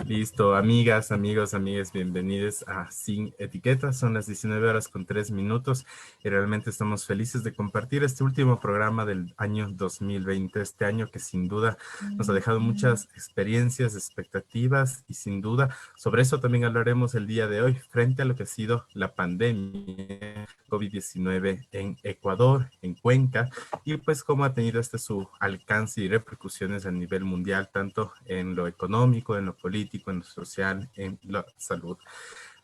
Listo, amigas, amigos, amigas, bienvenidos a Sin Etiquetas. Son las 19 horas con 3 minutos y realmente estamos felices de compartir este último programa del año 2020, este año que sin duda nos ha dejado muchas experiencias, expectativas y sin duda sobre eso también hablaremos el día de hoy frente a lo que ha sido la pandemia COVID-19 en Ecuador, en Cuenca, y pues cómo ha tenido este su alcance y repercusiones a nivel mundial, tanto en lo económico, en lo político, en lo social, en la salud.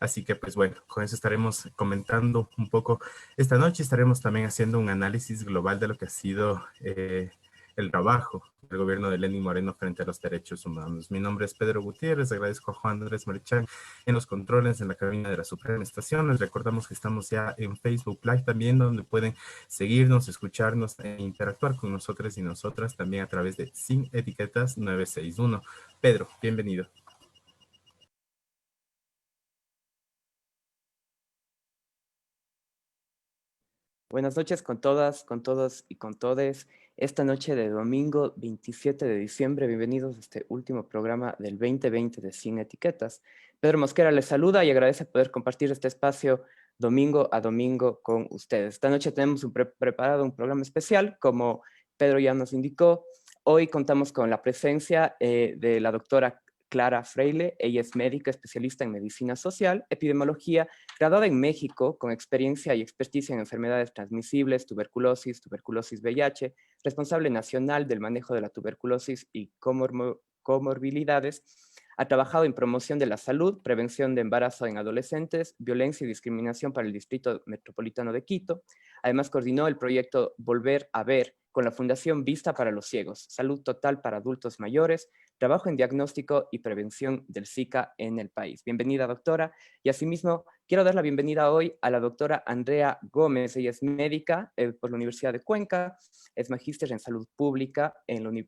Así que pues bueno, con eso estaremos comentando un poco esta noche. Estaremos también haciendo un análisis global de lo que ha sido el trabajo del gobierno de Lenín Moreno frente a los derechos humanos. Mi nombre es Pedro Gutiérrez, agradezco a Juan Andrés Marchán en los controles en la cabina de la Suprema Estación. Les recordamos que estamos ya en Facebook Live también, donde pueden seguirnos, escucharnos e interactuar con nosotros y nosotras también a través de Sin Etiquetas 961. Pedro, bienvenido. Buenas noches con todas, con todos y con todes. Esta noche de domingo 27 de diciembre, bienvenidos a este último programa del 2020 de Sin Etiquetas. Pedro Mosquera les saluda y agradece poder compartir este espacio domingo a domingo con ustedes. Esta noche tenemos preparado un programa especial, como Pedro ya nos indicó. Hoy contamos con la presencia de la doctora Clara Freile. Ella es médica especialista en medicina social, epidemiología, graduada en México, con experiencia y experticia en enfermedades transmisibles, tuberculosis VIH, responsable nacional del manejo de la tuberculosis y comorbilidades. Ha trabajado en promoción de la salud, prevención de embarazo en adolescentes, violencia y discriminación para el Distrito Metropolitano de Quito. Además, coordinó el proyecto Volver a Ver con la Fundación Vista para los Ciegos, Salud Total para Adultos Mayores, trabajo en diagnóstico y prevención del Zika en el país. Bienvenida, doctora. Y asimismo, quiero dar la bienvenida hoy a la doctora Andrea Gómez. Ella es médica por la Universidad de Cuenca, es magíster en salud pública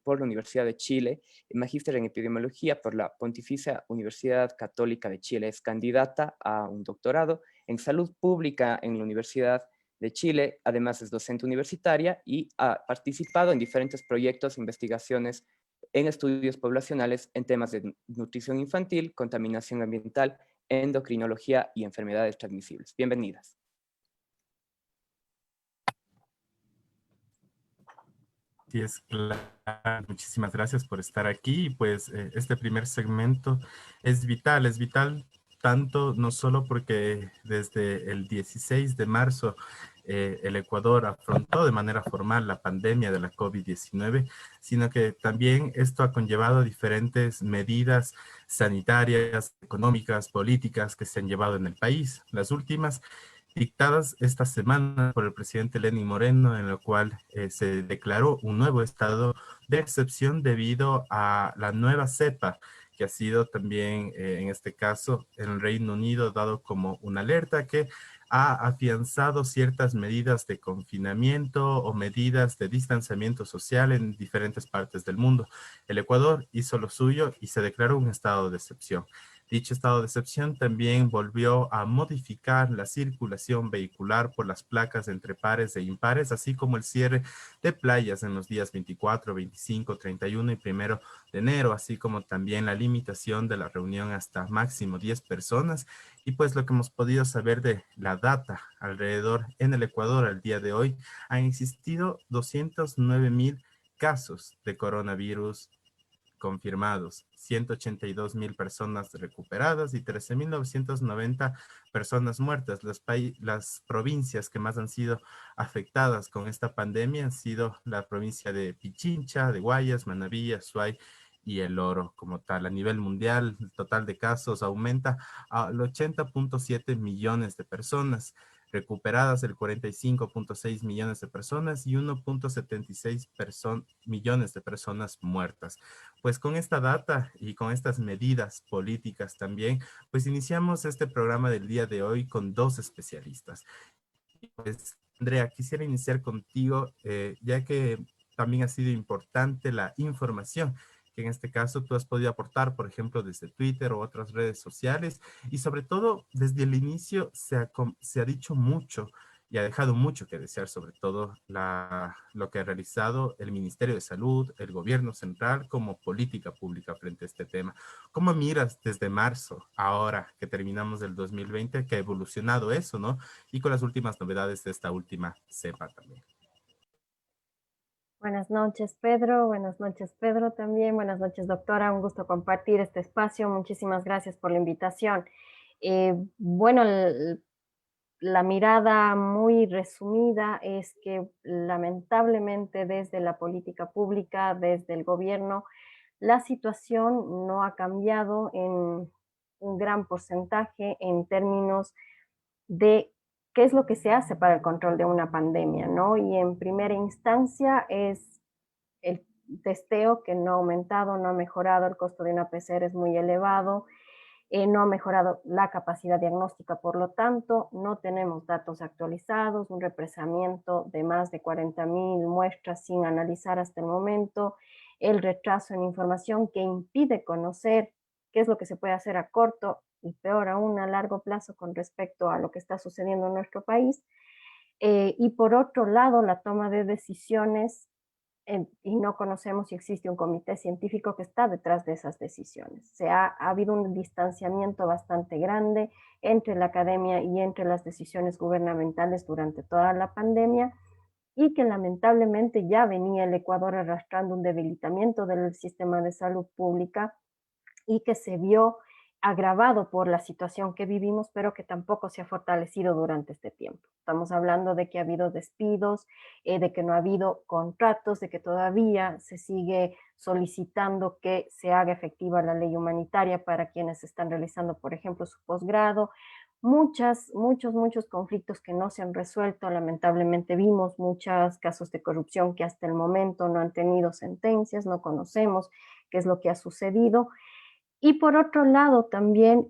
por la Universidad de Chile, magíster en epidemiología por la Pontificia Universidad Católica de Chile. Es candidata a un doctorado en salud pública en la Universidad de Chile. Además es docente universitaria y ha participado en diferentes proyectos e investigaciones en estudios poblacionales en temas de nutrición infantil, contaminación ambiental, endocrinología y enfermedades transmisibles. Bienvenidas. Sí, es claro. Muchísimas gracias por estar aquí. Pues este primer segmento es vital tanto no solo porque desde el 16 de marzo el Ecuador afrontó de manera formal la pandemia de la COVID-19, sino que también esto ha conllevado diferentes medidas sanitarias, económicas, políticas que se han llevado en el país. Las últimas dictadas esta semana por el presidente Lenín Moreno, en lo cual se declaró un nuevo estado de excepción debido a la nueva cepa, que ha sido también, en este caso, en el Reino Unido, dado como una alerta que ha afianzado ciertas medidas de confinamiento o medidas de distanciamiento social en diferentes partes del mundo. El Ecuador hizo lo suyo y se declaró un estado de excepción. Dicho estado de excepción también volvió a modificar la circulación vehicular por las placas entre pares e impares, así como el cierre de playas en los días 24, 25, 31 y 1 de enero, así como también la limitación de la reunión hasta máximo 10 personas. Y pues lo que hemos podido saber de la data alrededor en el Ecuador al día de hoy, han existido 209.000 casos de coronavirus confirmados, 182.000 personas recuperadas y 13.990 personas muertas. Las provincias que más han sido afectadas con esta pandemia han sido la provincia de Pichincha, de Guayas, Manabí, Azuay y El Oro como tal. A nivel mundial, el total de casos aumenta a 80.7 millones de personas recuperadas, el 45.6 millones de personas y 1.76 millones de personas muertas. Pues con esta data y con estas medidas políticas también, pues iniciamos este programa del día de hoy con dos especialistas. Pues, Andrea, quisiera iniciar contigo, ya que también ha sido importante la información que en este caso tú has podido aportar, por ejemplo, desde Twitter o otras redes sociales, y sobre todo desde el inicio se ha dicho mucho y ha dejado mucho que desear, sobre todo lo que ha realizado el Ministerio de Salud, el gobierno central como política pública frente a este tema. ¿Cómo miras desde marzo, ahora que terminamos el 2020, que ha evolucionado eso, ¿no? Y con las últimas novedades de esta última cepa también. Buenas noches, Pedro. Buenas noches, Pedro también. Buenas noches, doctora. Un gusto compartir este espacio. Muchísimas gracias por la invitación. Bueno, la mirada muy resumida es que lamentablemente desde la política pública, desde el gobierno, la situación no ha cambiado en un gran porcentaje en términos de qué es lo que se hace para el control de una pandemia, ¿no? Y en primera instancia es el testeo que no ha aumentado, no ha mejorado, el costo de una PCR es muy elevado, no ha mejorado la capacidad diagnóstica, por lo tanto, no tenemos datos actualizados, un represamiento de más de 40.000 muestras sin analizar hasta el momento, el retraso en información que impide conocer qué es lo que se puede hacer a corto y peor aún a largo plazo con respecto a lo que está sucediendo en nuestro país. Y por otro lado, la toma de decisiones y no conocemos si existe un comité científico que está detrás de esas decisiones. Ha habido un distanciamiento bastante grande entre la academia y entre las decisiones gubernamentales durante toda la pandemia y que lamentablemente ya venía el Ecuador arrastrando un debilitamiento del sistema de salud pública y que se vio agravado por la situación que vivimos, pero que tampoco se ha fortalecido durante este tiempo. Estamos hablando de que ha habido despidos, de que no ha habido contratos, de que todavía se sigue solicitando que se haga efectiva la ley humanitaria para quienes están realizando, por ejemplo, su posgrado. Muchos conflictos que no se han resuelto. Lamentablemente vimos muchos casos de corrupción que hasta el momento no han tenido sentencias, no conocemos qué es lo que ha sucedido. Y por otro lado, también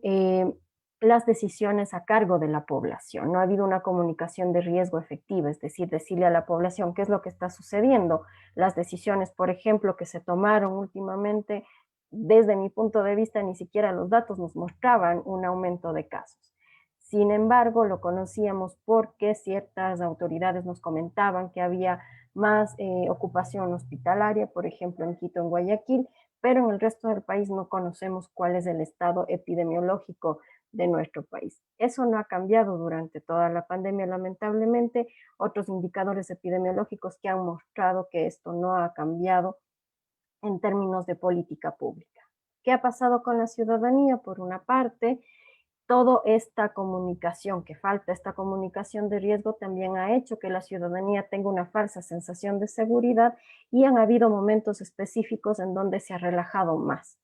las decisiones a cargo de la población. No ha habido una comunicación de riesgo efectiva, es decir, decirle a la población qué es lo que está sucediendo. Las decisiones, por ejemplo, que se tomaron últimamente, desde mi punto de vista, ni siquiera los datos nos mostraban un aumento de casos. Sin embargo, lo conocíamos porque ciertas autoridades nos comentaban que había más ocupación hospitalaria, por ejemplo, en Quito, en Guayaquil, pero en el resto del país no conocemos cuál es el estado epidemiológico de nuestro país. Eso no ha cambiado durante toda la pandemia, lamentablemente. Otros indicadores epidemiológicos que han mostrado que esto no ha cambiado en términos de política pública. ¿Qué ha pasado con la ciudadanía? Por una parte, toda esta comunicación, que falta esta comunicación de riesgo, también ha hecho que la ciudadanía tenga una falsa sensación de seguridad y han habido momentos específicos en donde se ha relajado más,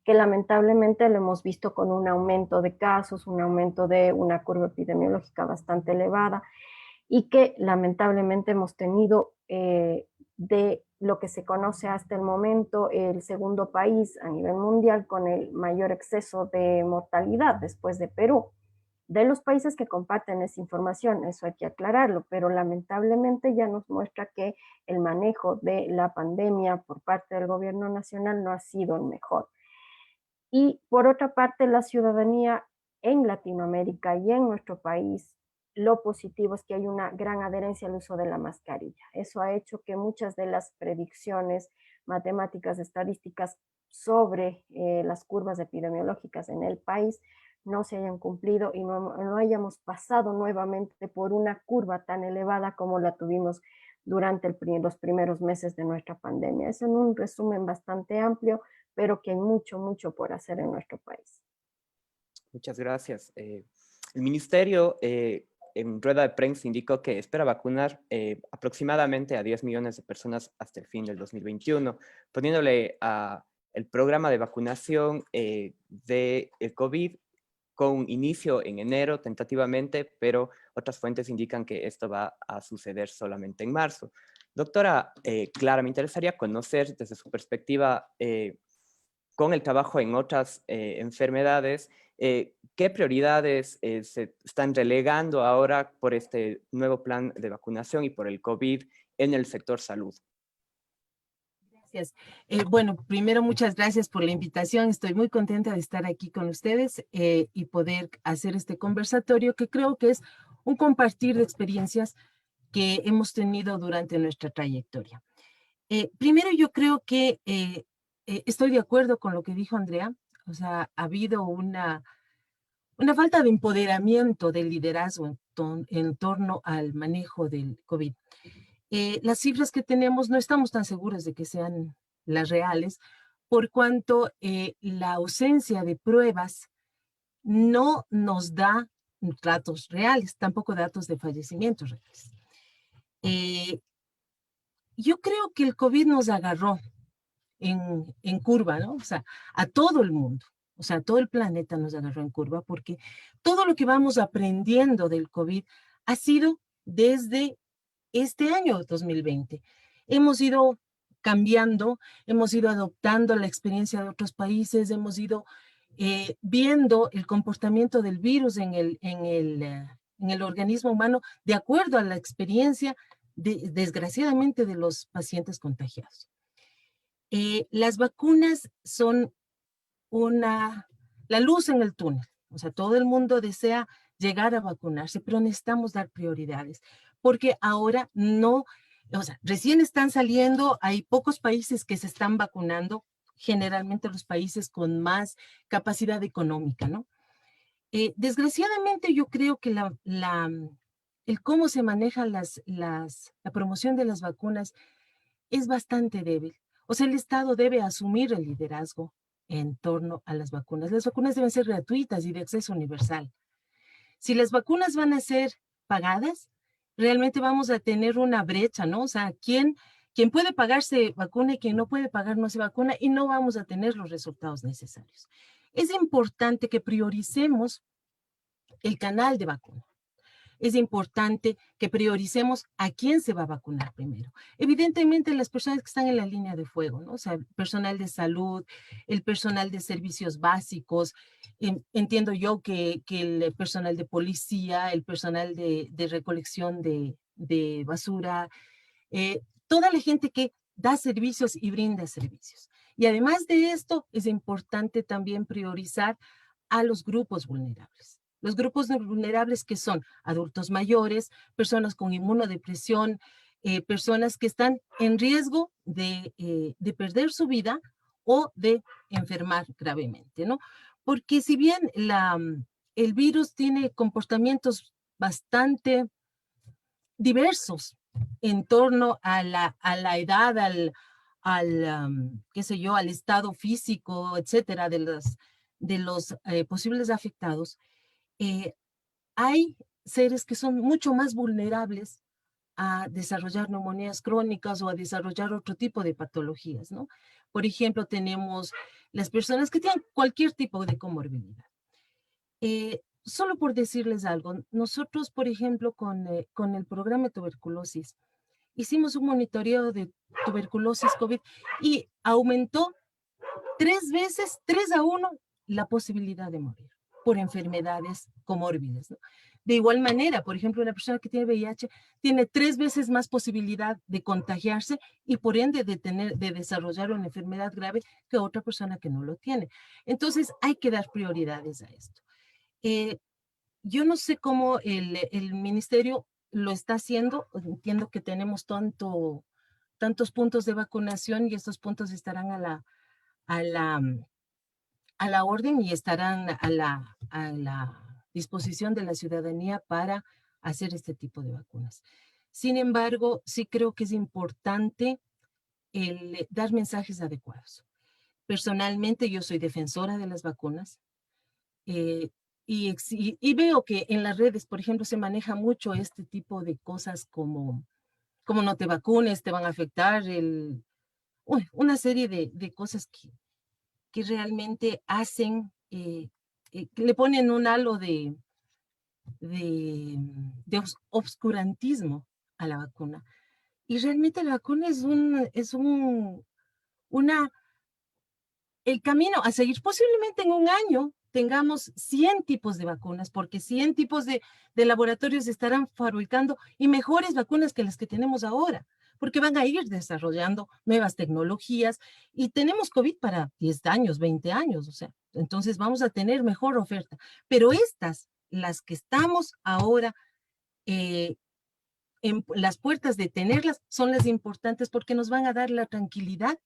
que lamentablemente lo hemos visto con un aumento de casos, un aumento de una curva epidemiológica bastante elevada y que lamentablemente hemos tenido de lo que se conoce hasta el momento el segundo país a nivel mundial con el mayor exceso de mortalidad después de Perú. De los países que comparten esa información, eso hay que aclararlo, pero lamentablemente ya nos muestra que el manejo de la pandemia por parte del gobierno nacional no ha sido el mejor. Y por otra parte, la ciudadanía en Latinoamérica y en nuestro país, lo positivo es que hay una gran adherencia al uso de la mascarilla. Eso ha hecho que muchas de las predicciones matemáticas, estadísticas sobre las curvas epidemiológicas en el país no se hayan cumplido y no hayamos pasado nuevamente por una curva tan elevada como la tuvimos durante los primeros meses de nuestra pandemia. Es en un resumen bastante amplio, pero que hay mucho por hacer en nuestro país. Muchas gracias. El ministerio en rueda de prensa indicó que espera vacunar aproximadamente a 10 millones de personas hasta el fin del 2021, poniéndole el programa de vacunación del COVID con inicio en enero tentativamente, pero otras fuentes indican que esto va a suceder solamente en marzo. Doctora Clara, me interesaría conocer desde su perspectiva con el trabajo en otras enfermedades, ¿qué prioridades se están relegando ahora por este nuevo plan de vacunación y por el COVID en el sector salud? Gracias. Bueno, primero muchas gracias por la invitación. Estoy muy contenta de estar aquí con ustedes y poder hacer este conversatorio que creo que es un compartir de experiencias que hemos tenido durante nuestra trayectoria. Primero yo creo que estoy de acuerdo con lo que dijo Andrea. O sea, ha habido una falta de empoderamiento del liderazgo en torno al manejo del COVID. Las cifras que tenemos no estamos tan seguros de que sean las reales, por cuanto la ausencia de pruebas no nos da datos reales, tampoco datos de fallecimientos reales. Yo creo que el COVID nos agarró en curva, ¿no? O sea, a todo el mundo, o sea, todo el planeta nos agarró en curva, porque todo lo que vamos aprendiendo del COVID ha sido desde este año 2020. Hemos ido cambiando, hemos ido adoptando la experiencia de otros países, hemos ido viendo el comportamiento del virus en el organismo humano de acuerdo a la experiencia, desgraciadamente, de los pacientes contagiados. Las vacunas son la luz en el túnel. O sea, todo el mundo desea llegar a vacunarse, pero necesitamos dar prioridades, porque ahora no, o sea, recién están saliendo, hay pocos países que se están vacunando, generalmente los países con más capacidad económica, ¿no? Desgraciadamente yo creo que el cómo se maneja la promoción de las vacunas es bastante débil. O sea, el Estado debe asumir el liderazgo en torno a las vacunas. Las vacunas deben ser gratuitas y de acceso universal. Si las vacunas van a ser pagadas, realmente vamos a tener una brecha, ¿no? O sea, quien puede pagar se vacuna y quien no puede pagar no se vacuna y no vamos a tener los resultados necesarios. Es importante que prioricemos el canal de vacuna. Es importante que prioricemos a quién se va a vacunar primero. Evidentemente, las personas que están en la línea de fuego, ¿no? O sea, el personal de salud, el personal de servicios básicos, entiendo yo que el personal de policía, el personal de recolección de basura, toda la gente que da servicios y brinda servicios. Y además de esto, es importante también priorizar a los grupos vulnerables. Los grupos vulnerables que son adultos mayores, personas con inmunodepresión, personas que están en riesgo de perder su vida o de enfermar gravemente, ¿no? Porque si bien el virus tiene comportamientos bastante diversos en torno a la edad, qué sé yo, al estado físico, etcétera, de los posibles afectados, hay seres que son mucho más vulnerables a desarrollar neumonías crónicas o a desarrollar otro tipo de patologías, ¿no? Por ejemplo, tenemos las personas que tienen cualquier tipo de comorbilidad. Solo por decirles algo, nosotros, por ejemplo, con el programa de tuberculosis, hicimos un monitoreo de tuberculosis COVID y aumentó 3 a 1, la posibilidad de morir por enfermedades comórbidas, ¿no? De igual manera, por ejemplo, una persona que tiene VIH tiene 3 veces más posibilidad de contagiarse y por ende de desarrollar una enfermedad grave que otra persona que no lo tiene. Entonces, hay que dar prioridades a esto. Yo no sé cómo el ministerio lo está haciendo. Entiendo que tenemos tantos puntos de vacunación y estos puntos estarán a la orden y estarán a la disposición de la ciudadanía para hacer este tipo de vacunas. Sin embargo, sí creo que es importante dar mensajes adecuados. Personalmente, yo soy defensora de las vacunas y veo que en las redes, por ejemplo, se maneja mucho este tipo de cosas como no te vacunes, te van a afectar, una serie de cosas que realmente hacen, le ponen un halo de obscurantismo a la vacuna. Y realmente la vacuna es el camino a seguir. Posiblemente en un año tengamos 100 tipos de vacunas, porque 100 tipos de laboratorios estarán fabricando y mejores vacunas que las que tenemos ahora, porque van a ir desarrollando nuevas tecnologías y tenemos COVID para 10 años, 20 años, o sea, entonces vamos a tener mejor oferta. Pero las que estamos ahora en las puertas de tenerlas, son las importantes porque nos van a dar la tranquilidad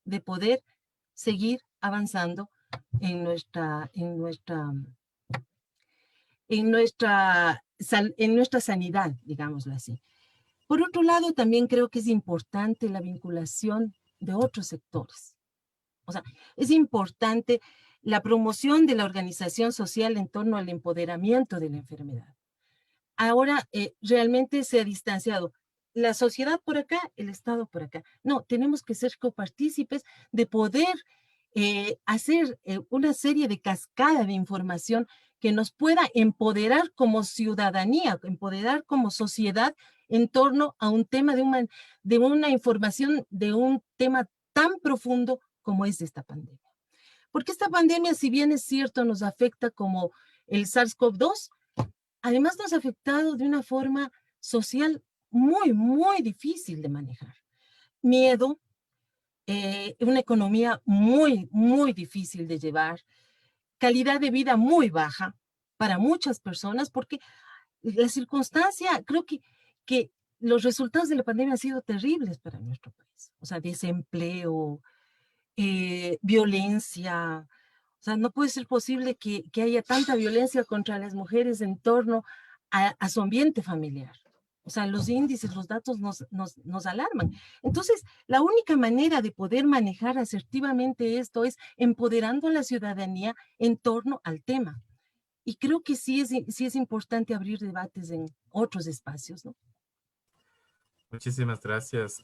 de poder seguir avanzando en nuestra sanidad, digámoslo así. Por otro lado, también creo que es importante la vinculación de otros sectores. O sea, es importante la promoción de la organización social en torno al empoderamiento de la enfermedad. Ahora realmente se ha distanciado la sociedad por acá, el Estado por acá. No, tenemos que ser copartícipes de poder hacer una serie de cascada de información que nos pueda empoderar como ciudadanía, empoderar como sociedad en torno a un tema de una información, de un tema tan profundo como es esta pandemia. Porque esta pandemia, si bien es cierto, nos afecta como el SARS-CoV-2, además nos ha afectado de una forma social muy, muy difícil de manejar. Miedo, una economía muy, muy difícil de llevar, calidad de vida muy baja para muchas personas, porque la circunstancia, creo que los resultados de la pandemia han sido terribles para nuestro país. O sea, desempleo, violencia. O sea, no puede ser posible que haya tanta violencia contra las mujeres en torno a su ambiente familiar. O sea, los índices, los datos nos alarman. Entonces, la única manera de poder manejar asertivamente esto es empoderando a la ciudadanía en torno al tema. Y creo que sí es importante abrir debates en otros espacios, ¿no? Muchísimas gracias,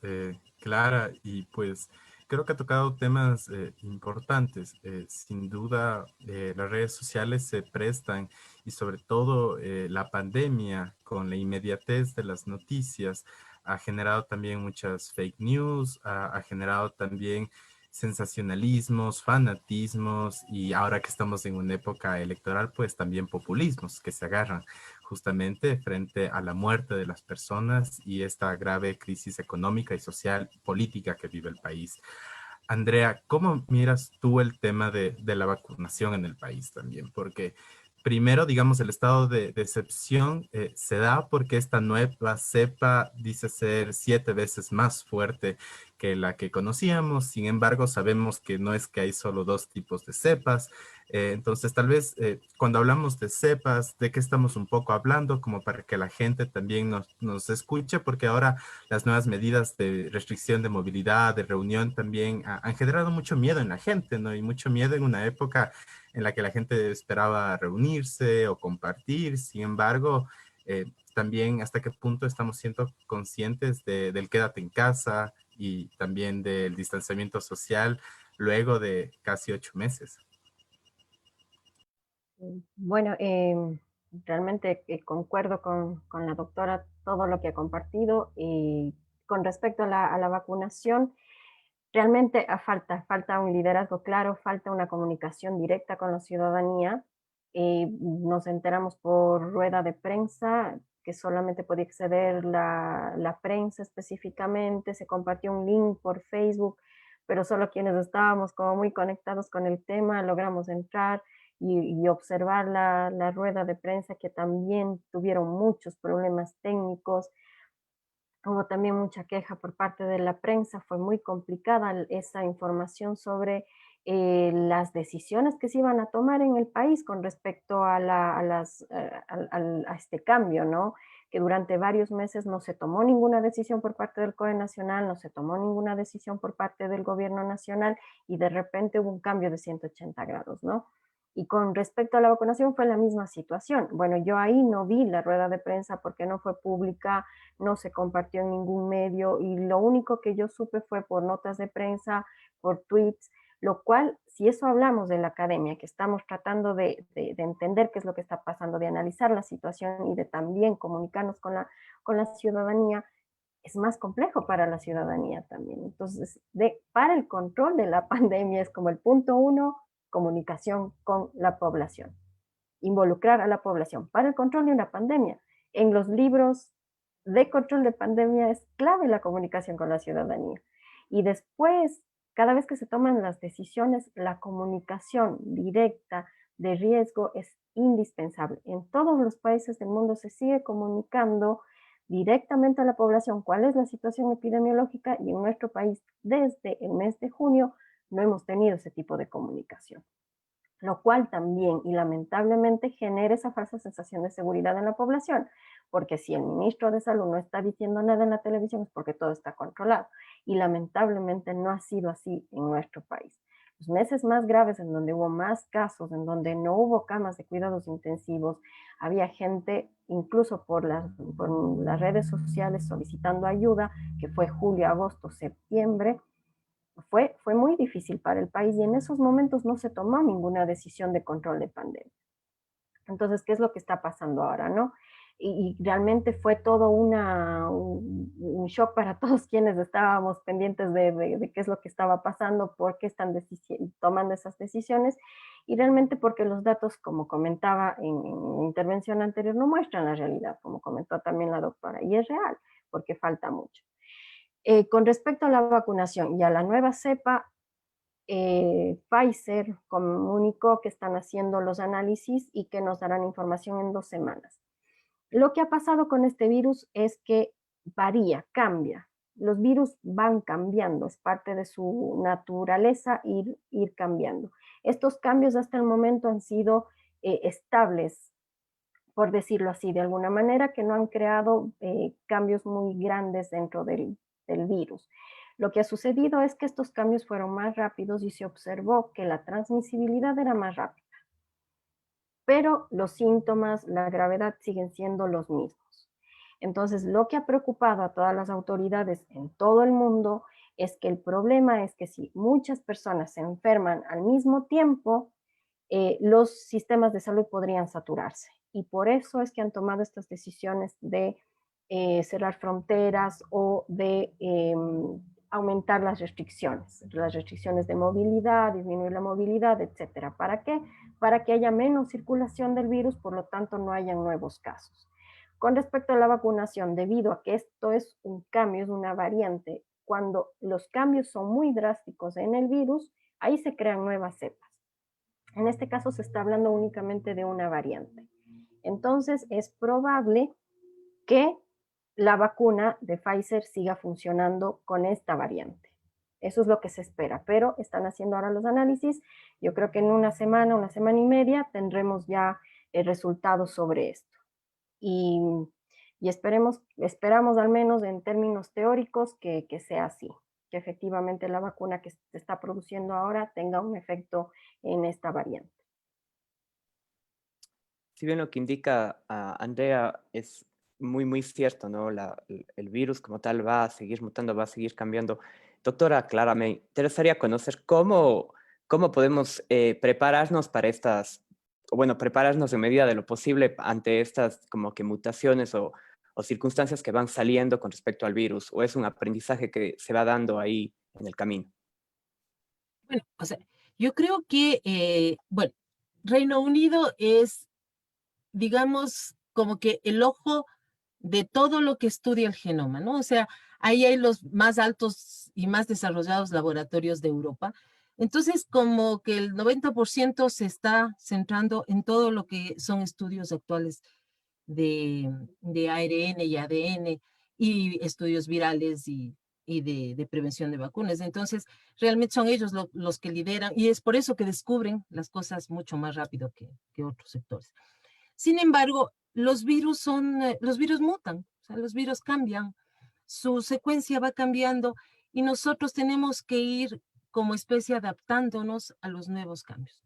Clara. Y pues creo que ha tocado temas importantes. Sin duda, las redes sociales se prestan y sobre todo la pandemia con la inmediatez de las noticias ha generado también muchas fake news, ha generado también sensacionalismos, fanatismos y ahora que estamos en una época electoral, pues también populismos que se agarran justamente frente a la muerte de las personas y esta grave crisis económica y social y política que vive el país. Andrea, ¿cómo miras tú el tema de la vacunación en el país también? Porque primero, digamos, el estado de excepción se da porque esta nueva cepa dice ser 7 veces más fuerte que la que conocíamos. Sin embargo, sabemos que no es que hay solo dos tipos de cepas. Entonces, tal vez cuando hablamos de cepas, ¿de qué estamos un poco hablando? Como para que la gente también nos escuche, porque ahora las nuevas medidas de restricción de movilidad, de reunión también han generado mucho miedo en la gente, ¿no? Y mucho miedo en una época en la que la gente esperaba reunirse o compartir. Sin embargo, también hasta qué punto estamos siendo conscientes del quédate en casa y también del distanciamiento social luego de casi 8 meses. Bueno, realmente concuerdo con la doctora todo lo que ha compartido y con respecto a la vacunación, realmente falta un liderazgo claro, falta una comunicación directa con la ciudadanía. Nos enteramos por rueda de prensa que solamente podía acceder la prensa específicamente, se compartió un link por Facebook, pero solo quienes estábamos como muy conectados con el tema logramos entrar y observar la rueda de prensa que también tuvieron muchos problemas técnicos. Hubo también mucha queja por parte de la prensa, fue muy complicada esa información sobre las decisiones que se iban a tomar en el país con respecto a este cambio, ¿no? Que durante varios meses no se tomó ninguna decisión por parte del COE nacional, no se tomó ninguna decisión por parte del gobierno nacional y de repente hubo un cambio de 180 grados, ¿no? Y con respecto a la vacunación fue la misma situación. Bueno, yo ahí no vi la rueda de prensa porque no fue pública, no se compartió en ningún medio y lo único que yo supe fue por notas de prensa, por tweets, lo cual, si eso hablamos de la academia, que estamos tratando de entender qué es lo que está pasando, de analizar la situación y de también comunicarnos con la ciudadanía, es más complejo para la ciudadanía también. Entonces, para el control de la pandemia es como el punto uno, comunicación con la población, involucrar a la población para el control de una pandemia. En los libros de control de pandemia es clave la comunicación con la ciudadanía. Y después, cada vez que se toman las decisiones, la comunicación directa de riesgo es indispensable. En todos los países del mundo se sigue comunicando directamente a la población cuál es la situación epidemiológica y en nuestro país desde el mes de junio no hemos tenido ese tipo de comunicación. lo cual también y lamentablemente genera esa falsa sensación de seguridad en la población, porque si el ministro de Salud no está diciendo nada en la televisión es porque todo está controlado, y lamentablemente no ha sido así en nuestro país. Los meses más graves en donde hubo más casos, en donde no hubo camas de cuidados intensivos, había gente incluso por las redes sociales solicitando ayuda, que fue julio, agosto, septiembre. Fue muy difícil para el país y en esos momentos no se tomó ninguna decisión de control de pandemia. Entonces, ¿qué es lo que está pasando ahora, no? Y realmente fue todo un shock para todos quienes estábamos pendientes de qué es lo que estaba pasando, por qué están tomando esas decisiones, y realmente porque los datos, como comentaba en mi intervención anterior, no muestran la realidad, como comentó también la doctora, y es real, porque falta mucho. Con respecto a la vacunación y a la nueva cepa, Pfizer comunicó que están haciendo los análisis y que nos darán información en 2 semanas. Lo que ha pasado con este virus es que varía, cambia. Los virus van cambiando, es parte de su naturaleza ir cambiando. Estos cambios hasta el momento han sido estables, por decirlo así, de alguna manera, que no han creado cambios muy grandes dentro del virus. Lo que ha sucedido es que estos cambios fueron más rápidos y se observó que la transmisibilidad era más rápida, pero los síntomas, la gravedad siguen siendo los mismos. Entonces, lo que ha preocupado a todas las autoridades en todo el mundo es que el problema es que si muchas personas se enferman al mismo tiempo, los sistemas de salud podrían saturarse. Y por eso es que han tomado estas decisiones de cerrar fronteras o de aumentar las restricciones de movilidad, disminuir la movilidad, etcétera. ¿Para qué? Para que haya menos circulación del virus, por lo tanto no hayan nuevos casos. Con respecto a la vacunación, debido a que esto es un cambio, es una variante, cuando los cambios son muy drásticos en el virus, ahí se crean nuevas cepas. En este caso se está hablando únicamente de una variante. Entonces es probable que la vacuna de Pfizer siga funcionando con esta variante. Eso es lo que se espera, pero están haciendo ahora los análisis. Yo creo que en una semana y media tendremos ya resultados sobre esto. Y esperamos al menos en términos teóricos que sea así, que efectivamente la vacuna que se está produciendo ahora tenga un efecto en esta variante. Si bien lo que indica Andrea es muy, muy cierto, ¿no? El virus como tal va a seguir mutando, va a seguir cambiando. Doctora Clara, me interesaría conocer cómo podemos prepararnos para prepararnos en medida de lo posible ante estas como que mutaciones o circunstancias que van saliendo con respecto al virus, o es un aprendizaje que se va dando ahí en el camino. Bueno, o sea, yo creo que, bueno, Reino Unido es, digamos, como que el ojo de todo lo que estudia el genoma, ¿no? O sea, ahí hay los más altos y más desarrollados laboratorios de Europa. Entonces, como que el 90% se está centrando en todo lo que son estudios actuales de ARN y ADN y estudios virales y de prevención de vacunas. Entonces, realmente son ellos los que lideran y es por eso que descubren las cosas mucho más rápido que otros sectores. Sin embargo, los virus mutan, o sea, los virus cambian, su secuencia va cambiando y nosotros tenemos que ir como especie adaptándonos a los nuevos cambios.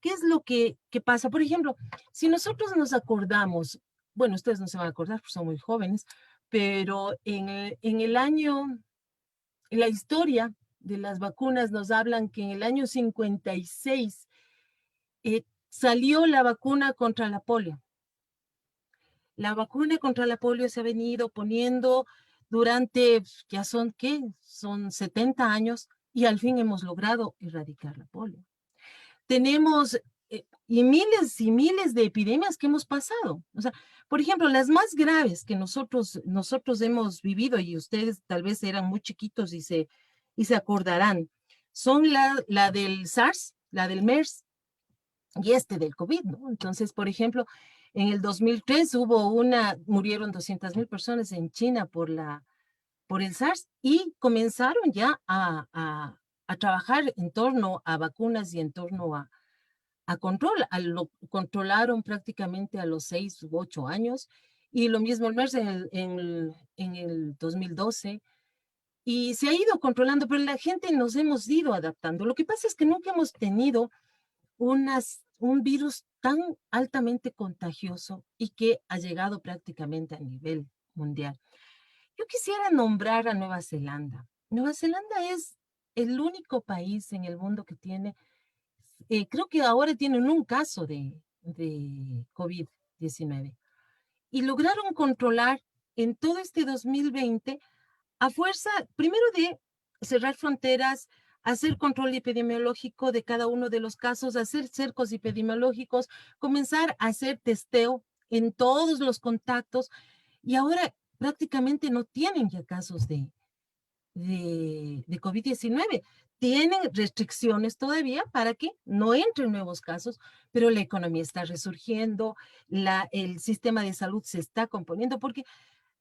¿Qué es lo que pasa? Por ejemplo, si nosotros nos acordamos, bueno, ustedes no se van a acordar porque son muy jóvenes, pero en la historia de las vacunas nos hablan que en el año 56 salió la vacuna contra la polio. La vacuna contra la polio se ha venido poniendo durante, ya son, ¿qué? Son 70 años y al fin hemos logrado erradicar la polio. Tenemos y miles de epidemias que hemos pasado. O sea, por ejemplo, las más graves que nosotros hemos vivido, y ustedes tal vez eran muy chiquitos y se acordarán, son la del SARS, la del MERS y del COVID, ¿no? Entonces, por ejemplo, en el 2003 murieron 200,000 personas en China por el SARS y comenzaron ya a trabajar en torno a vacunas y en torno a control. Lo controlaron prácticamente a los 6 u 8 años. Y lo mismo el MERS en el 2012. Y se ha ido controlando, pero la gente nos hemos ido adaptando. Lo que pasa es que nunca hemos tenido un virus tan altamente contagioso y que ha llegado prácticamente a nivel mundial. Yo quisiera nombrar a Nueva Zelanda. Nueva Zelanda es el único país en el mundo que tiene, creo que ahora tienen un caso de COVID-19 y lograron controlar en todo este 2020 a fuerza, primero de cerrar fronteras, hacer control epidemiológico de cada uno de los casos, hacer cercos epidemiológicos, comenzar a hacer testeo en todos los contactos y ahora prácticamente no tienen ya casos de COVID-19. Tienen restricciones todavía para que no entren nuevos casos, pero la economía está resurgiendo, el sistema de salud se está componiendo, porque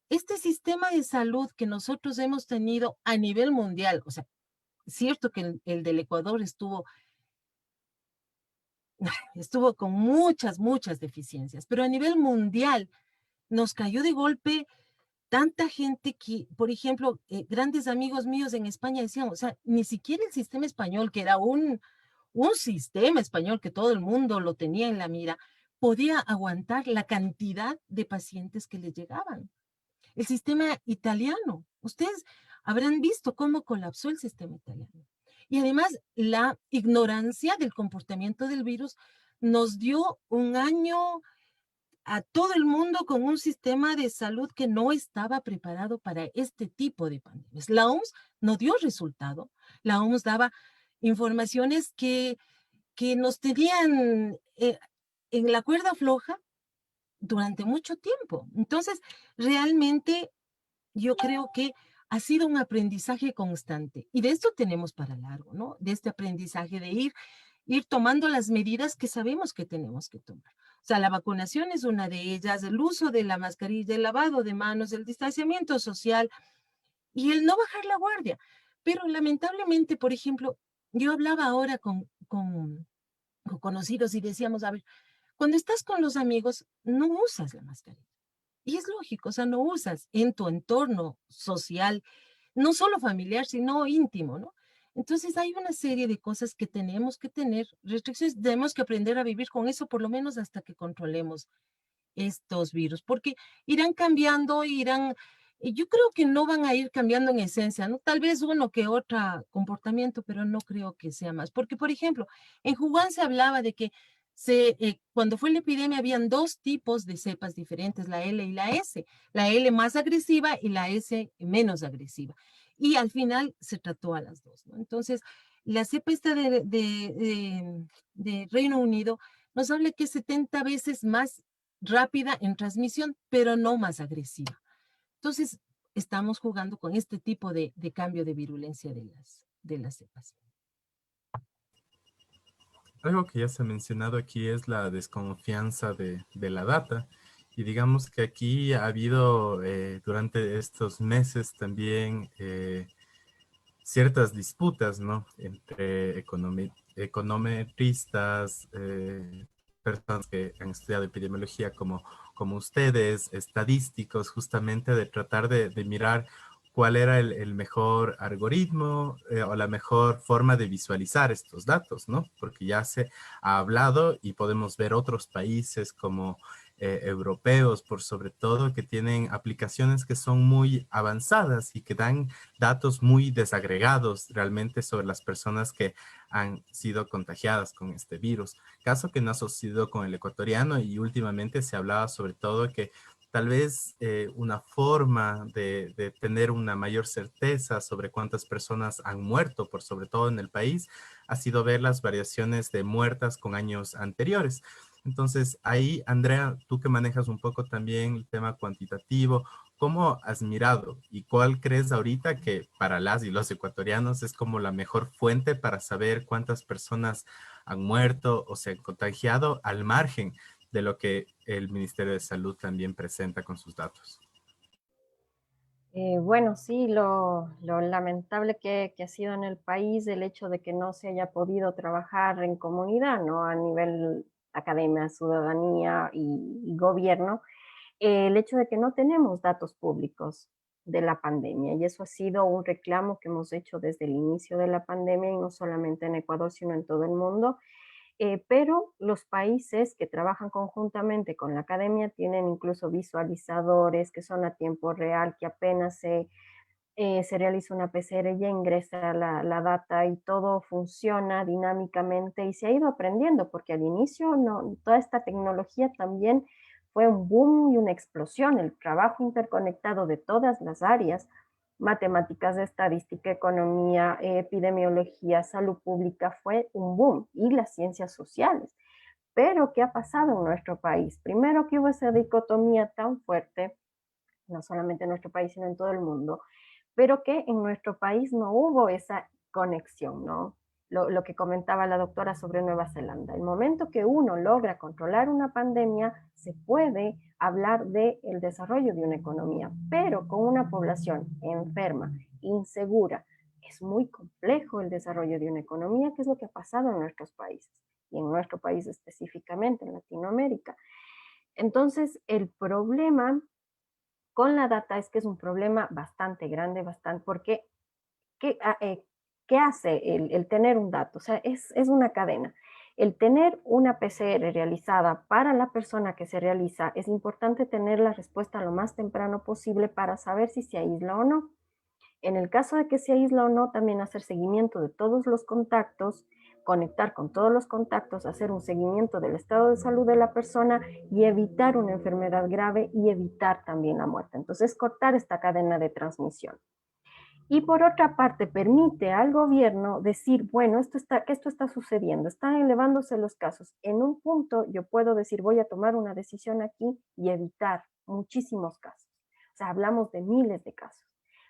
este sistema de salud que nosotros hemos tenido a nivel mundial, o sea, cierto que el del Ecuador estuvo con muchas deficiencias, pero a nivel mundial nos cayó de golpe tanta gente que, por ejemplo, grandes amigos míos en España decían, o sea, ni siquiera el sistema español, que era un sistema español que todo el mundo lo tenía en la mira, podía aguantar la cantidad de pacientes que le llegaban. El sistema italiano, ustedes habrán visto cómo colapsó el sistema italiano. Y además, la ignorancia del comportamiento del virus nos dio un año a todo el mundo con un sistema de salud que no estaba preparado para este tipo de pandemias. La OMS no dio resultado. La OMS daba informaciones que nos tenían en la cuerda floja durante mucho tiempo. Entonces, realmente yo creo que ha sido un aprendizaje constante y de esto tenemos para largo, ¿no? De este aprendizaje de ir tomando las medidas que sabemos que tenemos que tomar. O sea, la vacunación es una de ellas, el uso de la mascarilla, el lavado de manos, el distanciamiento social y el no bajar la guardia. Pero lamentablemente, por ejemplo, yo hablaba ahora con conocidos y decíamos, a ver, cuando estás con los amigos, no usas la mascarilla. Y es lógico, o sea, no usas en tu entorno social, no solo familiar, sino íntimo, ¿no? Entonces hay una serie de cosas que tenemos que tener, restricciones, tenemos que aprender a vivir con eso por lo menos hasta que controlemos estos virus, porque irán cambiando, yo creo que no van a ir cambiando en esencia, ¿no? Tal vez uno que otro comportamiento, pero no creo que sea más. Porque, por ejemplo, en Wuhan se hablaba de que cuando fue la epidemia habían dos tipos de cepas diferentes, la L y la S, la L más agresiva y la S menos agresiva. Y al final se trató a las dos, ¿no? Entonces, la cepa esta de Reino Unido nos habla que es 70 veces más rápida en transmisión, pero no más agresiva. Entonces, estamos jugando con este tipo de cambio de virulencia de las cepas. Algo que ya se ha mencionado aquí es la desconfianza de la data. Y digamos que aquí ha habido durante estos meses también ciertas disputas, ¿no? Entre econometristas, personas que han estudiado epidemiología como ustedes, estadísticos, justamente de tratar de mirar cuál era el mejor algoritmo o la mejor forma de visualizar estos datos, ¿no? Porque ya se ha hablado y podemos ver otros países como europeos, por sobre todo, que tienen aplicaciones que son muy avanzadas y que dan datos muy desagregados realmente sobre las personas que han sido contagiadas con este virus. Caso que no ha sucedido con el ecuatoriano y últimamente se hablaba sobre todo que tal vez una forma de tener una mayor certeza sobre cuántas personas han muerto, por sobre todo en el país, ha sido ver las variaciones de muertas con años anteriores. Entonces, ahí, Andrea, tú que manejas un poco también el tema cuantitativo, ¿cómo has mirado y cuál crees ahorita que para las y los ecuatorianos es como la mejor fuente para saber cuántas personas han muerto o se han contagiado al margen de lo que el Ministerio de Salud también presenta con sus datos? Bueno, sí, lo lamentable que ha sido en el país el hecho de que no se haya podido trabajar en comunidad, ¿no? A nivel academia, ciudadanía y gobierno, el hecho de que no tenemos datos públicos de la pandemia y eso ha sido un reclamo que hemos hecho desde el inicio de la pandemia y no solamente en Ecuador, sino en todo el mundo. Pero los países que trabajan conjuntamente con la academia tienen incluso visualizadores que son a tiempo real, que apenas se realiza una PCR, ya ingresa la data y todo funciona dinámicamente y se ha ido aprendiendo, porque al inicio no, toda esta tecnología también fue un boom y una explosión, el trabajo interconectado de todas las áreas, matemáticas, estadística, economía, epidemiología, salud pública, fue un boom, y las ciencias sociales. Pero, ¿qué ha pasado en nuestro país? Primero que hubo esa dicotomía tan fuerte, no solamente en nuestro país, sino en todo el mundo, pero que en nuestro país no hubo esa conexión, ¿no? Lo que comentaba la doctora sobre Nueva Zelanda. El momento que uno logra controlar una pandemia, se puede hablar del desarrollo de una economía, pero con una población enferma, insegura, es muy complejo el desarrollo de una economía, que es lo que ha pasado en nuestros países, y en nuestro país específicamente, en Latinoamérica. Entonces, el problema con la data es que es un problema bastante grande, bastante, porque ¿qué, ¿qué hace el tener un dato? O sea, es una cadena. El tener una PCR realizada para la persona que se realiza, es importante tener la respuesta lo más temprano posible para saber si se aísla o no. En el caso de que se aísla o no, también hacer seguimiento de todos los contactos, conectar con todos los contactos, hacer un seguimiento del estado de salud de la persona y evitar una enfermedad grave y evitar también la muerte. Entonces, cortar esta cadena de transmisión. Y por otra parte, permite al gobierno decir, bueno, esto está sucediendo, están elevándose los casos. En un punto yo puedo decir, voy a tomar una decisión aquí y evitar muchísimos casos. O sea, hablamos de miles de casos.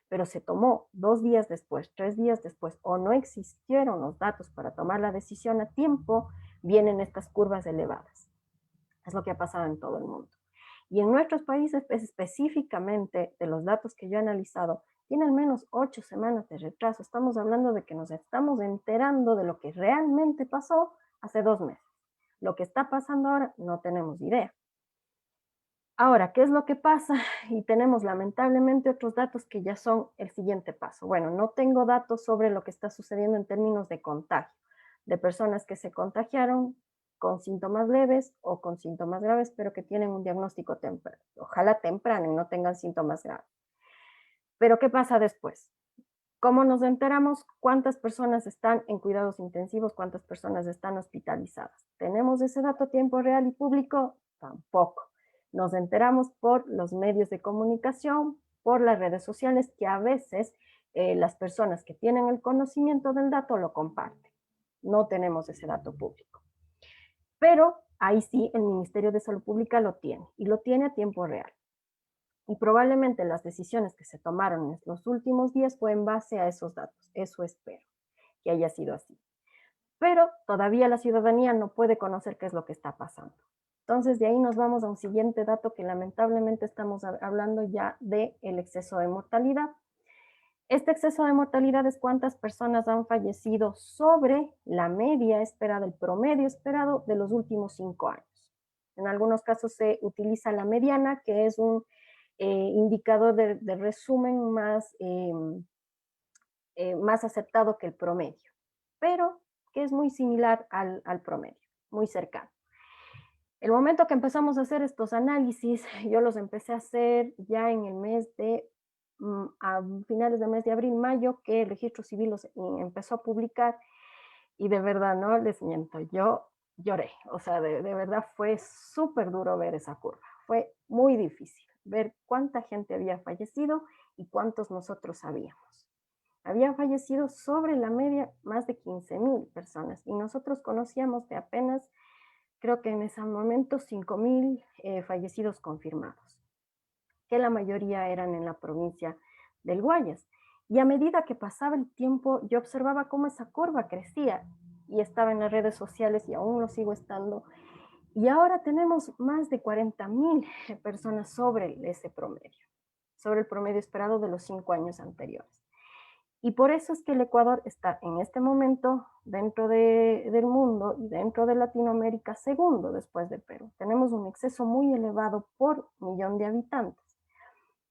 Pero se tomó 2 días después, 3 días después, o no existieron los datos para tomar la decisión a tiempo, vienen estas curvas elevadas. Es lo que ha pasado en todo el mundo. Y en nuestros países, específicamente de los datos que yo he analizado, tiene al menos 8 semanas de retraso. Estamos hablando de que nos estamos enterando de lo que realmente pasó hace 2 meses. Lo que está pasando ahora no tenemos idea. Ahora, ¿qué es lo que pasa? Y tenemos lamentablemente otros datos que ya son el siguiente paso. Bueno, no tengo datos sobre lo que está sucediendo en términos de contagio, de personas que se contagiaron con síntomas leves o con síntomas graves, pero que tienen un diagnóstico temprano. Ojalá temprano y no tengan síntomas graves. Pero ¿qué pasa después? ¿Cómo nos enteramos cuántas personas están en cuidados intensivos, cuántas personas están hospitalizadas? ¿Tenemos ese dato a tiempo real y público? Tampoco. Nos enteramos por los medios de comunicación, por las redes sociales, que a veces las personas que tienen el conocimiento del dato lo comparten. No tenemos ese dato público. Pero ahí sí, el Ministerio de Salud Pública lo tiene, y lo tiene a tiempo real. Y probablemente las decisiones que se tomaron en los últimos días fue en base a esos datos. Eso espero que haya sido así. Pero todavía la ciudadanía no puede conocer qué es lo que está pasando. Entonces, de ahí nos vamos a un siguiente dato que lamentablemente estamos hablando ya del exceso de mortalidad. Este exceso de mortalidad es cuántas personas han fallecido sobre la media esperada, el promedio esperado de los últimos 5 años. En algunos casos se utiliza la mediana, que es un indicador de resumen más aceptado que el promedio, pero que es muy similar al promedio, muy cercano. El momento que empezamos a hacer estos análisis, yo los empecé a hacer ya en el mes de, a finales del mes de abril, mayo, que el registro civil los empezó a publicar, y de verdad, no les miento, yo lloré. O sea, de verdad fue súper duro ver esa curva. Fue muy difícil ver cuánta gente había fallecido y cuántos nosotros sabíamos. Había fallecido sobre la media más de 15,000 personas y nosotros conocíamos de apenas, creo que en ese momento, 5,000 fallecidos confirmados, que la mayoría eran en la provincia del Guayas. Y a medida que pasaba el tiempo, yo observaba cómo esa curva crecía y estaba en las redes sociales y aún lo sigo estando. Y ahora tenemos más de 40,000 personas sobre ese promedio. sobre el promedio esperado de los 5 años anteriores. Y por eso es que el Ecuador está en este momento dentro del mundo y dentro de Latinoamérica segundo después de Perú. Tenemos un exceso muy elevado por millón de habitantes.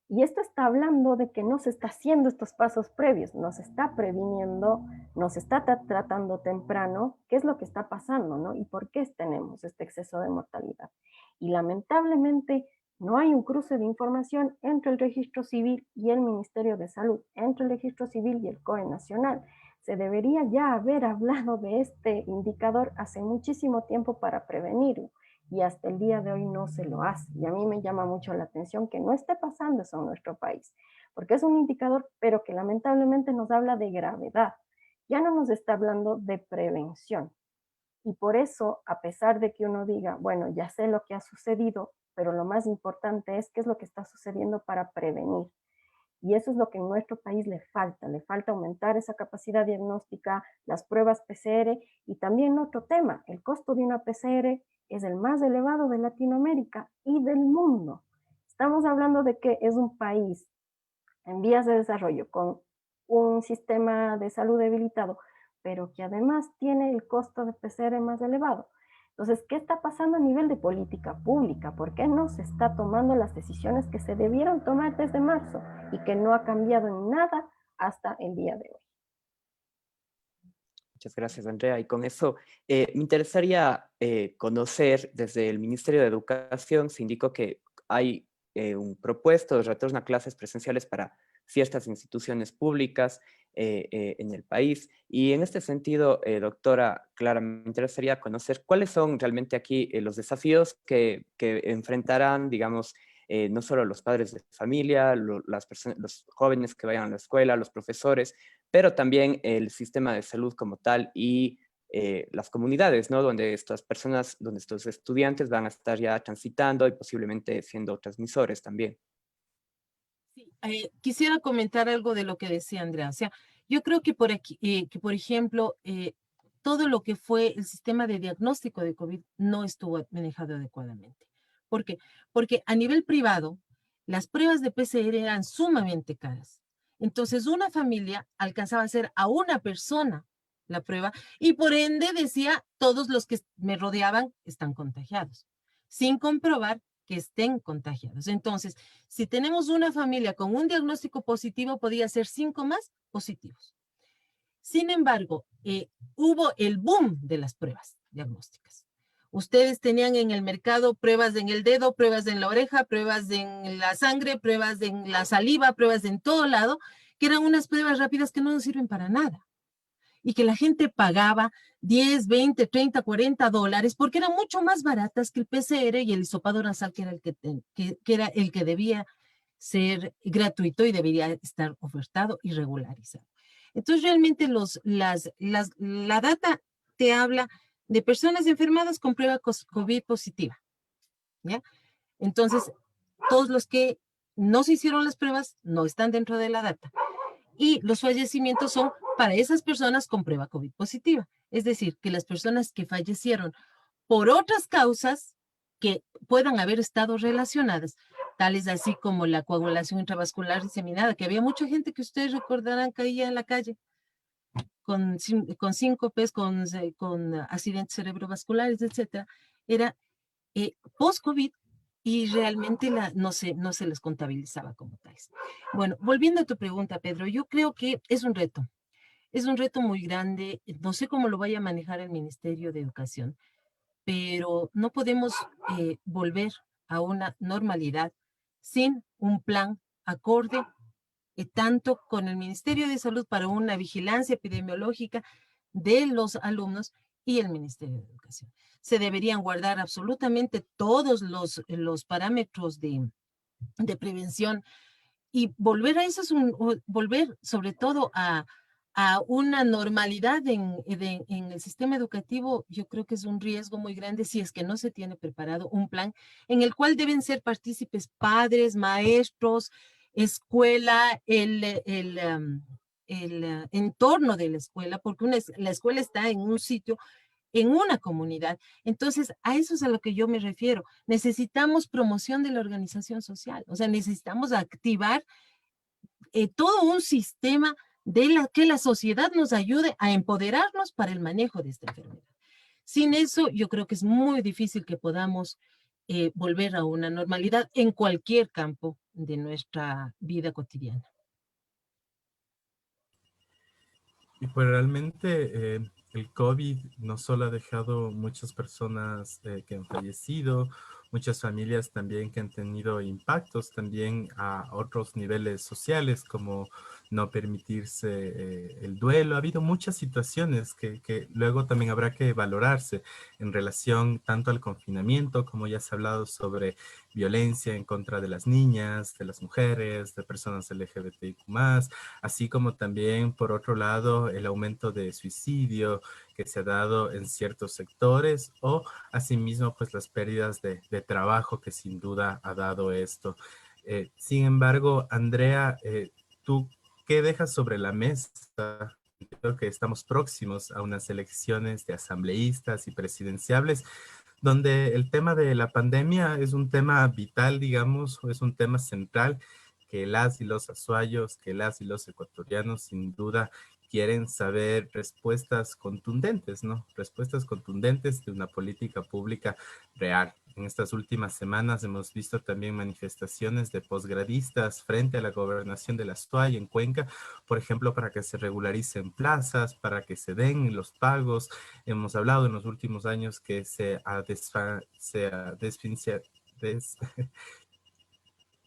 Y esto está hablando de que no se está haciendo estos pasos previos, no se está previniendo, no se está tratando temprano qué es lo que está pasando, ¿no? Y por qué tenemos este exceso de mortalidad. Y lamentablemente no hay un cruce de información entre el Registro Civil y el Ministerio de Salud, entre el Registro Civil y el COE Nacional. Se debería ya haber hablado de este indicador hace muchísimo tiempo para prevenirlo. Y hasta el día de hoy no se lo hace. Y a mí me llama mucho la atención que no esté pasando eso en nuestro país, porque es un indicador, pero que lamentablemente nos habla de gravedad. Ya no nos está hablando de prevención. Y por eso, a pesar de que uno diga, bueno, ya sé lo que ha sucedido, pero lo más importante es qué es lo que está sucediendo para prevenir. Y eso es lo que en nuestro país le falta aumentar esa capacidad diagnóstica, las pruebas PCR y también otro tema, el costo de una PCR es el más elevado de Latinoamérica y del mundo. Estamos hablando de que es un país en vías de desarrollo con un sistema de salud debilitado, pero que además tiene el costo de PCR más elevado. Entonces, ¿qué está pasando a nivel de política pública? ¿Por qué no se está tomando las decisiones que se debieron tomar desde marzo y que no ha cambiado en nada hasta el día de hoy? Muchas gracias, Andrea. Y con eso me interesaría conocer, desde el Ministerio de Educación se indicó que hay un propuesto de retorno a clases presenciales para ciertas instituciones públicas en el país. Y en este sentido, doctora Clara, me interesaría conocer cuáles son realmente aquí los desafíos que enfrentarán, digamos, no solo los padres de familia, los jóvenes que vayan a la escuela, los profesores, pero también el sistema de salud como tal y las comunidades, ¿no? Donde estas personas, donde estos estudiantes van a estar ya transitando y posiblemente siendo transmisores también. Sí, quisiera comentar algo de lo que decía Andrea. O sea, yo creo que por aquí, por ejemplo, todo lo que fue el sistema de diagnóstico de COVID no estuvo manejado adecuadamente. ¿Por qué? Porque a nivel privado, las pruebas de PCR eran sumamente caras. Entonces, una familia alcanzaba a hacer a una persona la prueba y por ende decía, todos los que me rodeaban están contagiados, sin comprobar que estén contagiados. Entonces, si tenemos una familia con un diagnóstico positivo, podía ser 5 más positivos. Sin embargo, hubo el boom de las pruebas diagnósticas. Ustedes tenían en el mercado pruebas en el dedo, pruebas en la oreja, pruebas en la sangre, pruebas en la saliva, pruebas en todo lado, que eran unas pruebas rápidas que no nos sirven para nada. Y que la gente pagaba 10, 20, 30, 40 dólares porque eran mucho más baratas que el PCR y el hisopado nasal, que era el que debía ser gratuito y debería estar ofertado y regularizado. Entonces, realmente la data te habla de personas enfermadas con prueba COVID positiva, ¿ya? Entonces, todos los que no se hicieron las pruebas no están dentro de la data. Y los fallecimientos son para esas personas con prueba COVID positiva. Es decir, que las personas que fallecieron por otras causas que puedan haber estado relacionadas, tales así como la coagulación intravascular diseminada, que había mucha gente que ustedes recordarán caía en la calle con síncopes, con accidentes cerebrovasculares, etcétera, era post-COVID y realmente no se les contabilizaba como tales. Bueno, volviendo a tu pregunta, Pedro, yo creo que es un reto muy grande, no sé cómo lo vaya a manejar el Ministerio de Educación, pero no podemos volver a una normalidad sin un plan acorde tanto con el Ministerio de Salud para una vigilancia epidemiológica de los alumnos y el Ministerio de Educación. Se deberían guardar absolutamente todos los parámetros de prevención y volver a eso, volver sobre todo a una normalidad en el sistema educativo. Yo creo que es un riesgo muy grande si es que no se tiene preparado un plan en el cual deben ser partícipes padres, maestros, escuela, el entorno de la escuela, porque la escuela está en un sitio en una comunidad. Entonces, a eso es a lo que yo me refiero. Necesitamos promoción de la organización social, o sea, necesitamos activar todo un sistema que la sociedad nos ayude a empoderarnos para el manejo de esta enfermedad. Sin eso, yo creo que es muy difícil que podamos volver a una normalidad en cualquier campo de nuestra vida cotidiana. Y pues realmente el COVID no solo ha dejado muchas personas que han fallecido, muchas familias también que han tenido impactos también a otros niveles sociales, como no permitirse el duelo. Ha habido muchas situaciones que luego también habrá que valorarse en relación tanto al confinamiento, como ya se ha hablado sobre violencia en contra de las niñas, de las mujeres, de personas LGBTIQ+, así como también, por otro lado, el aumento de suicidio que se ha dado en ciertos sectores o asimismo, pues las pérdidas de trabajo que sin duda ha dado esto. Sin embargo, Andrea, ¿tú qué dejas sobre la mesa? Creo que estamos próximos a unas elecciones de asambleístas y presidenciables, donde el tema de la pandemia es un tema vital, digamos, o es un tema central que las y los azuayos, que las y los ecuatorianos sin duda quieren saber respuestas contundentes, ¿no? Respuestas contundentes de una política pública real. En estas últimas semanas hemos visto también manifestaciones de posgradistas frente a la gobernación de la Azuay en Cuenca, por ejemplo, para que se regularicen plazas, para que se den los pagos. Hemos hablado en los últimos años que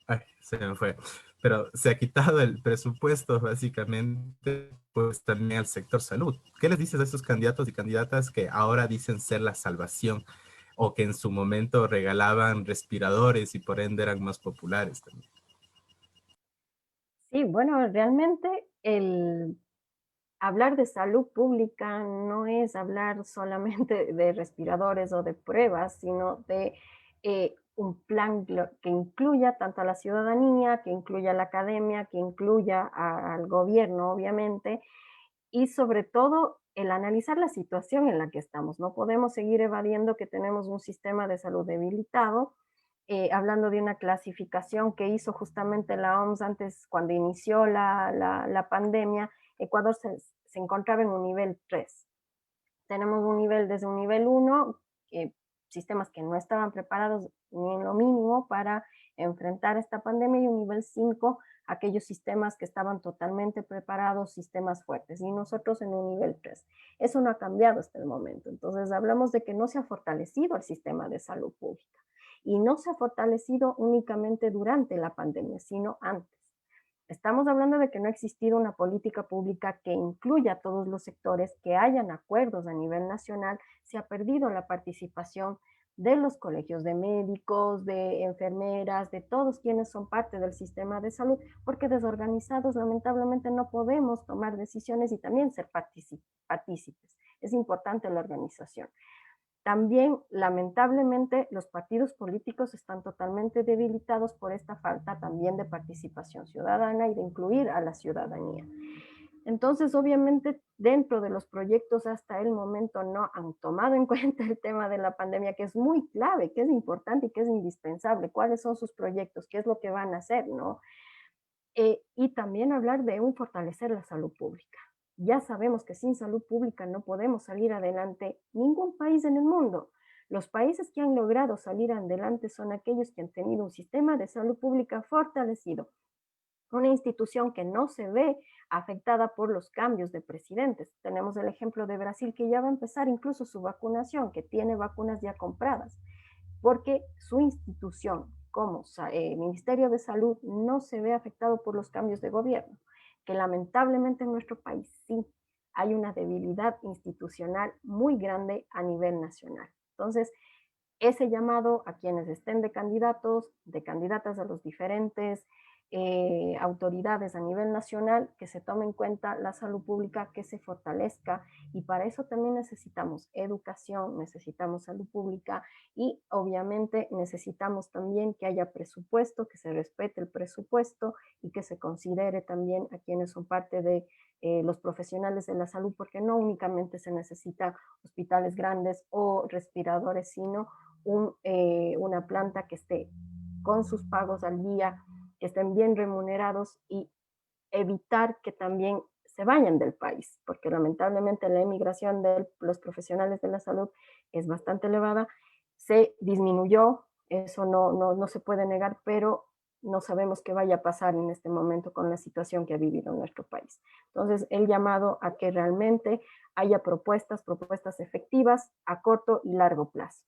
ay, se me fue, pero se ha quitado el presupuesto básicamente, pues también al sector salud. ¿Qué les dices a esos candidatos y candidatas que ahora dicen ser la salvación o que en su momento regalaban respiradores y por ende eran más populares también? Sí, bueno, realmente el hablar de salud pública no es hablar solamente de respiradores o de pruebas, sino de un plan que incluya tanto a la ciudadanía, que incluya a la academia, que incluya al gobierno, obviamente, y sobre todo el analizar la situación en la que estamos. No podemos seguir evadiendo que tenemos un sistema de salud debilitado, hablando de una clasificación que hizo justamente la OMS antes, cuando inició la pandemia. Ecuador se encontraba en un nivel 3. Tenemos un nivel desde un nivel 1, sistemas que no estaban preparados ni en lo mínimo para enfrentar esta pandemia, y un nivel 5, aquellos sistemas que estaban totalmente preparados, sistemas fuertes, y nosotros en un nivel 3. Eso no ha cambiado hasta el momento. Entonces hablamos de que no se ha fortalecido el sistema de salud pública, y no se ha fortalecido únicamente durante la pandemia, sino antes. Estamos hablando de que no ha existido una política pública que incluya a todos los sectores, que hayan acuerdos a nivel nacional. Se ha perdido la participación de los colegios de médicos, de enfermeras, de todos quienes son parte del sistema de salud, porque desorganizados lamentablemente no podemos tomar decisiones y también ser partícipes. Es importante la organización. También, lamentablemente, los partidos políticos están totalmente debilitados por esta falta también de participación ciudadana y de incluir a la ciudadanía. Entonces, obviamente, dentro de los proyectos hasta el momento no han tomado en cuenta el tema de la pandemia, que es muy clave, que es importante y que es indispensable. ¿Cuáles son sus proyectos? ¿Qué es lo que van a hacer? ¿No? Y también hablar de un fortalecer la salud pública. Ya sabemos que sin salud pública no podemos salir adelante ningún país en el mundo. Los países que han logrado salir adelante son aquellos que han tenido un sistema de salud pública fortalecido, una institución que no se ve afectada por los cambios de presidentes. Tenemos el ejemplo de Brasil, que ya va a empezar incluso su vacunación, que tiene vacunas ya compradas, porque su institución como Ministerio de Salud no se ve afectado por los cambios de gobierno, que lamentablemente en nuestro país sí hay una debilidad institucional muy grande a nivel nacional. Entonces, ese llamado a quienes estén de candidatos, de candidatas a los diferentes autoridades a nivel nacional, que se tome en cuenta la salud pública, que se fortalezca, y para eso también necesitamos educación, necesitamos salud pública y obviamente necesitamos también que haya presupuesto, que se respete el presupuesto y que se considere también a quienes son parte de los profesionales de la salud, porque no únicamente se necesita hospitales grandes o respiradores, sino una planta que esté con sus pagos al día, que estén bien remunerados y evitar que también se vayan del país, porque lamentablemente la emigración de los profesionales de la salud es bastante elevada, se disminuyó, eso no se puede negar, pero no sabemos qué vaya a pasar en este momento con la situación que ha vivido nuestro país. Entonces, el llamado a que realmente haya propuestas efectivas a corto y largo plazo.